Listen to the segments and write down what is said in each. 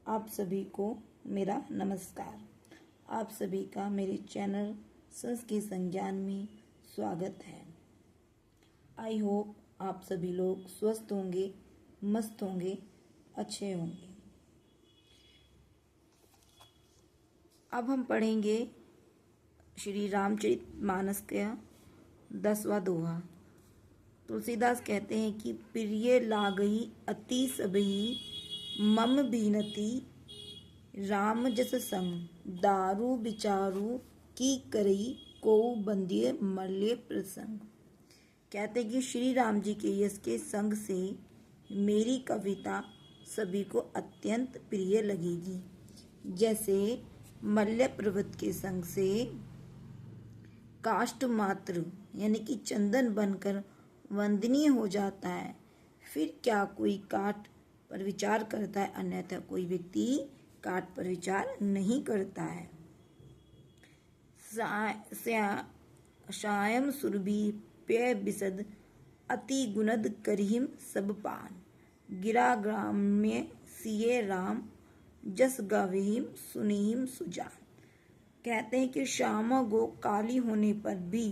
आप सभी को मेरा नमस्कार। आप सभी का मेरे चैनल संस्कृत संज्ञान में स्वागत है। आई होप आप सभी लोग स्वस्थ होंगे, मस्त होंगे, अच्छे होंगे। अब हम पढ़ेंगे श्री रामचरितमानस का 10वां दोहा। तुलसीदास कहते हैं कि प्रिय लागहि अति सबहि मम बीनती राम जस संग दारू विचारू की करई को बंदिय मल्य प्रसंग। कहते कि श्री राम जी के यश के संग से मेरी कविता सभी को अत्यंत प्रिय लगेगी। जैसे मल्य पर्वत के संग से काष्ठ मात्र यानी कि चंदन बनकर वंदनीय हो जाता है, फिर क्या कोई काठ पर विचार करता है, अन्यथा कोई व्यक्ति काठ पर विचार नहीं करता है। सायम सुरभि पेय बिसद अति गुणद करिहिम सब पान गिरा ग्राम्य सिए राम जस गाविहिम सुनिहिम सुजान। कहते हैं कि श्यामा गो काली होने पर भी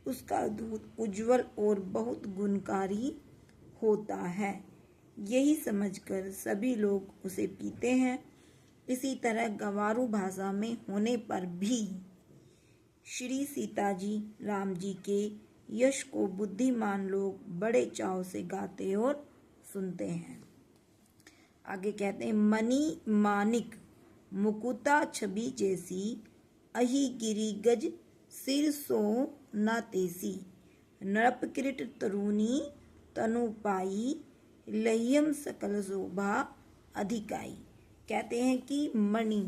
उसका दूध उज्जवल और बहुत गुणकारी होता है, यही समझकर सभी लोग उसे पीते हैं। इसी तरह गंवारू भाषा में होने पर भी श्री सीता जी राम जी के यश को बुद्धिमान लोग बड़े चाव से गाते और सुनते हैं। आगे कहते हैं मणि मानिक मुकुता छवि जैसी अहि गिरि गज सिर सो न तेसी नरप किरीट तरुणी तनु पाई लह्यम सकल शोभा अधिकाई। कहते हैं कि मणि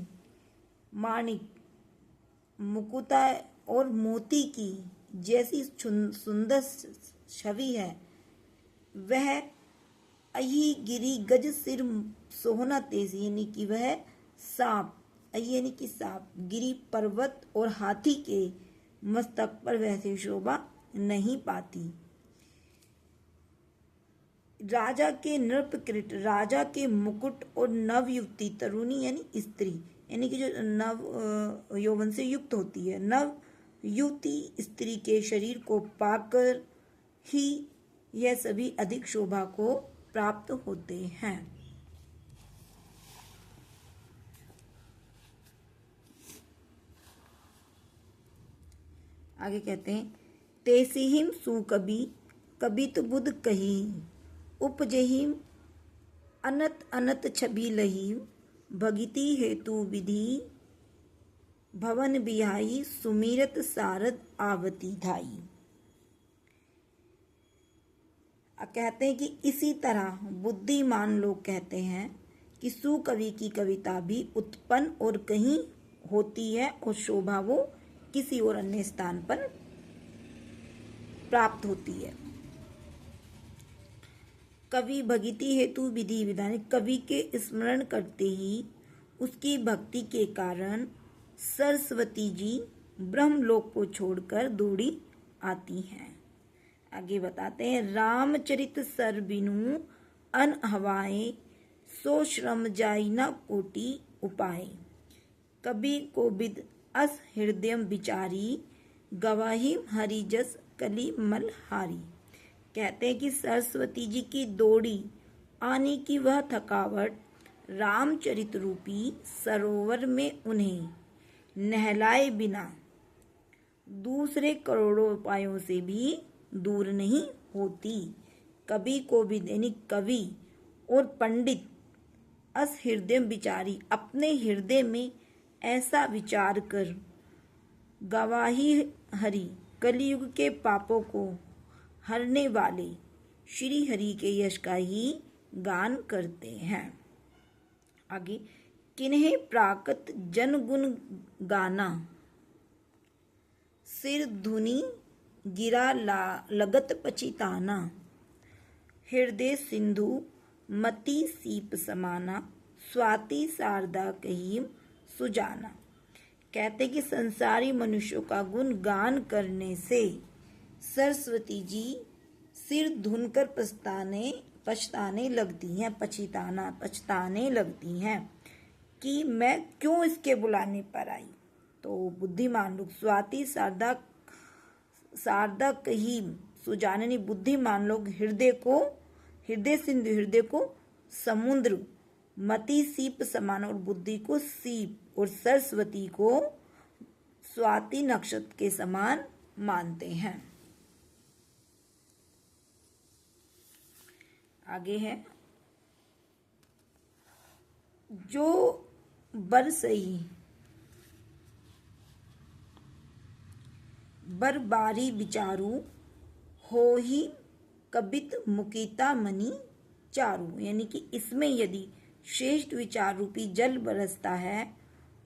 माणिक मुकुता और मोती की जैसी सुंदर छवि है, वह अहि गिरि गज सिर सोहना तेजी यानी कि वह सांप यानी कि सांप गिरि पर्वत और हाथी के मस्तक पर वैसे शोभा नहीं पाती। राजा के नृप किरीट राजा के मुकुट और नव युवती तरुणी यानी स्त्री यानी कि जो नव यौवन से युक्त होती है, नव युवती स्त्री के शरीर को पाकर ही यह सभी अधिक शोभा को प्राप्त होते हैं। आगे कहते हैं तेसिहिम सुकबि कबि तो बुध कही उपजहिम अनत अनत छवि लही भगिति हेतु विधि भवन बिहाई सुमिरत सारद आवती धाई। कहते हैं कि इसी तरह बुद्धिमान लोग कहते हैं कि सुकवि की कविता भी उत्पन्न और कहीं होती है और शोभा वो किसी और अन्य स्थान पर प्राप्त होती है। कवि भगिति हेतु विधि विधान कवि के स्मरण करते ही उसकी भक्ति के कारण सरस्वती जी ब्रह्मलोक को छोड़कर दौड़ी आती हैं। आगे बताते हैं रामचरित सर बिनु अन हवाए सो श्रम जाई न कोटि उपाय कवि कोविद अस हृदय विचारी गवाही हरि जस कली मलहारी। कहते हैं कि सरस्वती जी की दौड़ी आने की वह थकावट रामचरित रूपी सरोवर में उन्हें नहलाए बिना दूसरे करोड़ों उपायों से भी दूर नहीं होती। कवि को भी दैनिक कवि और पंडित अस हृदय विचारी अपने हृदय में ऐसा विचार कर गवाही हरि कलयुग के पापों को हरने वाले श्री हरि के यश का ही गान करते हैं। आगे किन्हें प्राकृत जन गुण गाना सिर धुनी गिरा लगत पचिताना हृदय सिंधु मति सीप समाना स्वाति शारदा कहीम सुजाना। कहते कि संसारी मनुष्यों का गुण गान करने से सरस्वती जी सिर धुनकर पछताने लगती हैं, पछताने लगती हैं। कि मैं क्यों इसके बुलाने पर आई। तो बुद्धिमान लोग स्वाति शारदा कही सुजाननी, बुद्धिमान लोग हृदय सिंधु, हृदय को समुद्र, मति सीप समान और बुद्धि को सीप, और सरस्वती को स्वाति नक्षत्र के समान मानते हैं। आगे है जो बरसई बरबारी विचारू, हो ही कबित मुकीता मणि चारू। यानी कि इसमें यदि श्रेष्ठ विचार रूपी जल बरसता है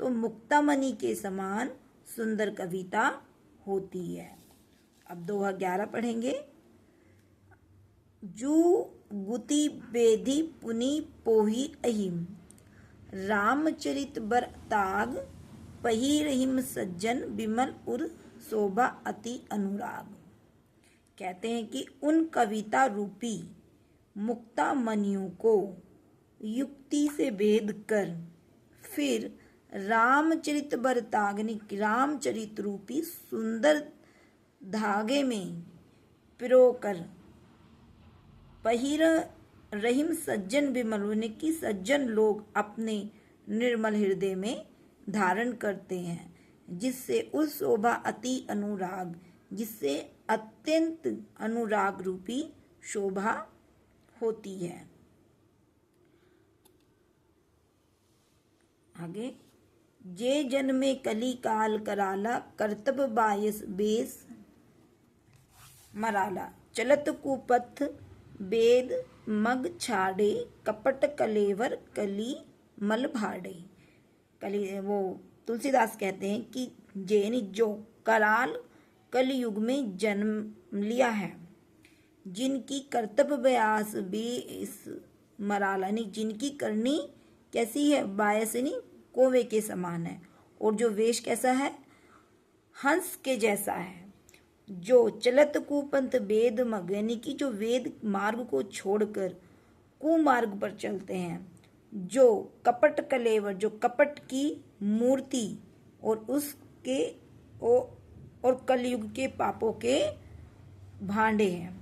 तो मुक्तामणि के समान सुंदर कविता होती है। अब दोहा 11 पढ़ेंगे। जू गुति बेधि पुनि पोही अहिम, रामचरित बर ताग, पही रहीम सज्जन, विमल उर शोभा अति अनुराग। कहते हैं कि उन कविता रूपी मुक्तामणियों को युक्ति से भेद कर फिर रामचरित बर तागनी, रामचरित रूपी सुंदर धागे में पिरोकर पहिर रहीम सज्जन विमल, होने की सज्जन लोग अपने निर्मल हृदय में धारण करते हैं, जिससे उस शोभा अति अनुराग, जिससे अत्यंत अनुराग रूपी शोभा होती है। आगे जे जन्मे कली काल कराला, कर्तव्य बायस बेस मराला, चलत कुपथ वेद मग छाड़े, कपट कलेवर कली मल भाड़े। कली वो तुलसीदास कहते हैं कि जैनी जो कराल कलयुग में जन्म लिया है, जिनकी कर्तव्य व्यास बेस मराला, जिनकी करनी कैसी है, बायसनी कोवे के समान है, और जो वेश कैसा है, हंस के जैसा है। जो चलत कुपंथ वेद मग, यानी कि जो वेद मार्ग को छोड़कर कुमार्ग पर चलते हैं। जो कपट कलेवर, जो कपट की मूर्ति और उसके और कलयुग के पापों के भांडे हैं।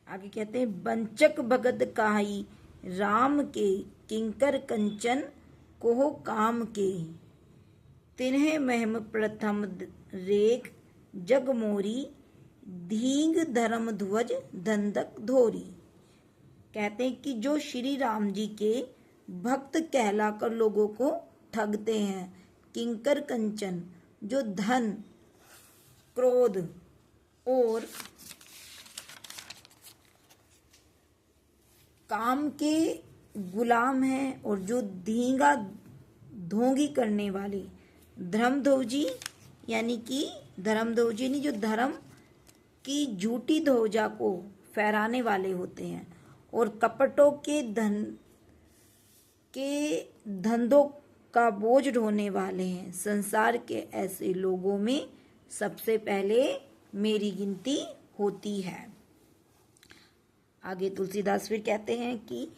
आगे कहते हैं वंचक भगत काई राम के, किंकर कंचन कोह काम के, तिन्हे महिम प्रथम रेख जग मोरी, धींग धर्म ध्वज धंधक धोरी। कहते हैं कि जो श्री राम जी के भक्त कहलाकर लोगों को ठगते हैं, किंकर कंचन, जो धन क्रोध और काम के गुलाम हैं, और जो धींगा धोंगी करने वाले धर्मध्वजी, यानी कि धर्मध्वजी नहीं, जो धर्म की झूठी ध्वजा को फहराने वाले होते हैं, और कपटों के धंधों का बोझ ढोने वाले हैं। संसार के ऐसे लोगों में सबसे पहले मेरी गिनती होती है। आगे तुलसीदास फिर कहते हैं कि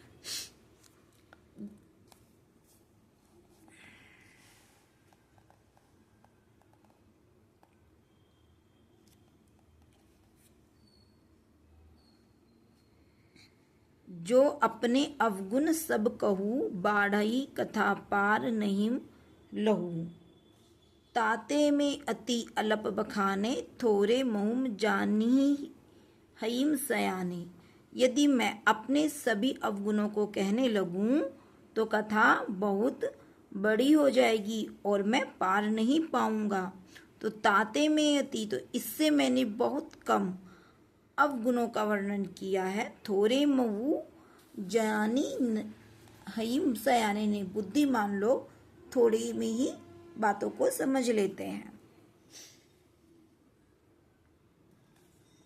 जो अपने अवगुण सब कहू, बाढ़ई कथा पार नहीं लहू, ताते में अति अलप बखाने, थोरे मुँह जानी हईम सयाने। यदि मैं अपने सभी अवगुणों को कहने लगूं तो कथा बहुत बड़ी हो जाएगी और मैं पार नहीं पाऊंगा। तो ताते में अति, तो इससे मैंने बहुत कम अवगुणों का वर्णन किया है। थोरे महु जानी हईम सयाने ने, बुद्धिमान लोग थोड़ी में ही बातों को समझ लेते हैं।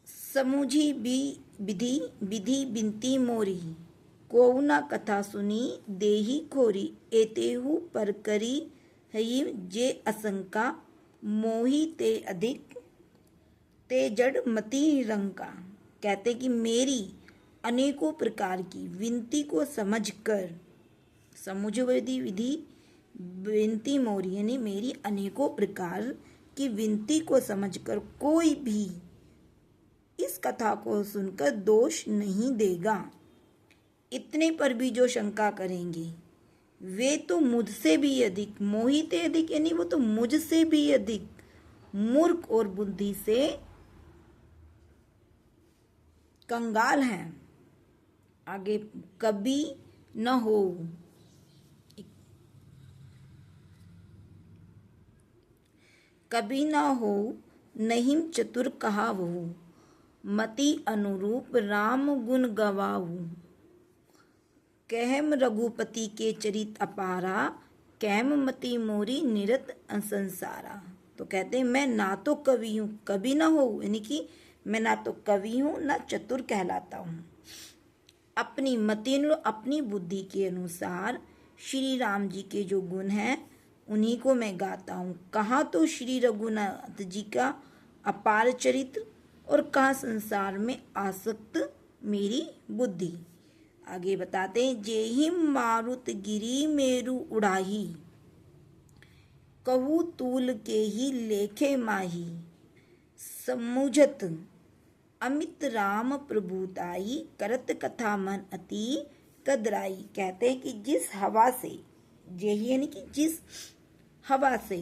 समूझी भी विधि विधि बिनती मोरी, को न कथा सुनी देही खोरी एतेहु पर करी हई जे असंका मोही ते अधिक ते जड़ मति निरंका। कहते कि मेरी अनेकों प्रकार की विनती को समझकर समुझवती विधि विनती मोरी यानी मेरी अनेकों प्रकार की विनती को समझकर कोई भी इस कथा को सुनकर दोष नहीं देगा। इतने पर भी जो शंका करेंगे वे तो मुझसे भी अधिक मोहिते अधिक यानी वो तो मुझसे भी अधिक मूर्ख और बुद्धि से कंगाल हैं। आगे कभी न हो कभी न हो नहीं चतुर कहा वहु मति अनुरूप राम गुण गवाहु कहम रघुपति के चरित अपारा कहम मति मोरी निरत संसारा। तो कहते हैं मैं ना तो कवि हूँ, कभी ना हो यानी कि मैं ना तो कवि हूँ ना चतुर कहलाता हूँ। अपनी मति अपनी बुद्धि के अनुसार श्री राम जी के जो गुण हैं उन्हीं को मैं गाता हूँ। कहाँ तो श्री रघुनाथ जी का अपार चरित्र और कहाँ संसार में आसक्त मेरी बुद्धि। आगे बताते हैं जेहि मारुत गिरी मेरु उड़ाही कहू तूल के ही लेखे माही समुझत अमित राम प्रभुताई करत कथा मन अति कदराई। कहते हैं कि जिस हवा से यही यानी कि जिस हवा से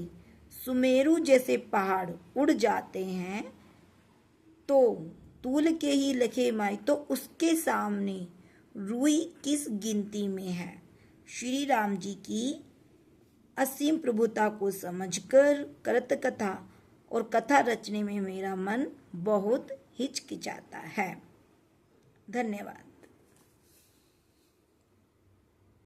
सुमेरु जैसे पहाड़ उड़ जाते हैं तो तूल के ही लखे माई तो उसके सामने रुई किस गिनती में है। श्री राम जी की असीम प्रभुता को समझकर करत कथा और कथा रचने में मेरा मन बहुत हिचकिचाता है। धन्यवाद।